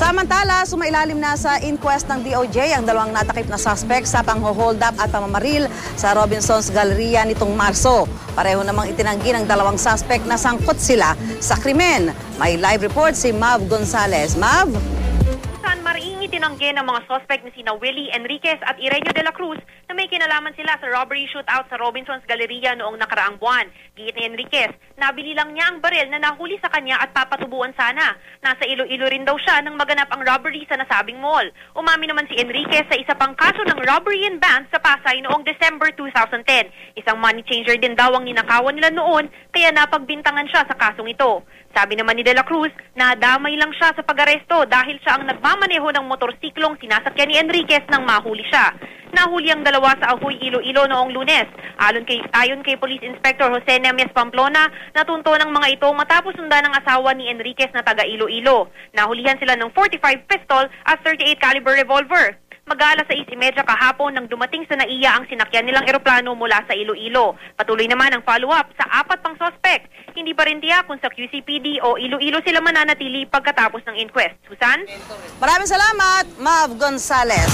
Samantala, sumailalim na sa inquest ng DOJ ang dalawang natakip na suspect sa pang-hold up at pamamaril sa Robinsons Galleria nitong Marso. Pareho namang itinanggi ng dalawang suspect na sangkot sila sa krimen. May live report si Mav Gonzalez. Mav? Maring itinanggi ng mga suspect na sina Willie Enriquez at Ireneo de la Cruz na may kinalaman sila sa robbery shootout sa Robinsons Galleria noong nakaraang buwan. Gigit ni Enriquez, nabili lang niya ang baril na nahuli sa kanya at papatubuan sana. Nasa Iloilo rin daw siya nang maganap ang robbery sa nasabing mall. Umami naman si Enriquez sa isa pang kaso ng robbery in band sa Pasay noong December 2010. Isang money changer din daw ang ninakawan nila noon kaya napagbintangan siya sa kasong ito. Sabi naman ni De La Cruz, nadamay lang siya sa pag-aresto dahil siya ang nagmamaneho ng motorsiklong sinasakyan ni Enriquez nang mahuli siya. Nahuli ang dalawa sa Ahoy, Iloilo noong Lunes. Ayon kay Police Inspector Jose Nemes Pamplona, natunto ng mga ito matapos sundan ng asawa ni Enriquez na taga Iloilo. Nahulihan sila ng 45 pistol at 38 caliber revolver. Mag-aalas 6:30 kahapon nang dumating sa NAIA ang sinakyan nilang eroplano mula sa Iloilo. Patuloy naman ang follow-up sa 4 pang suspect. Hindi pa rin tiyak kung sa QCPD o Iloilo sila mananatili pagkatapos ng inquest. Susan? Maraming salamat, Mav Gonzalez.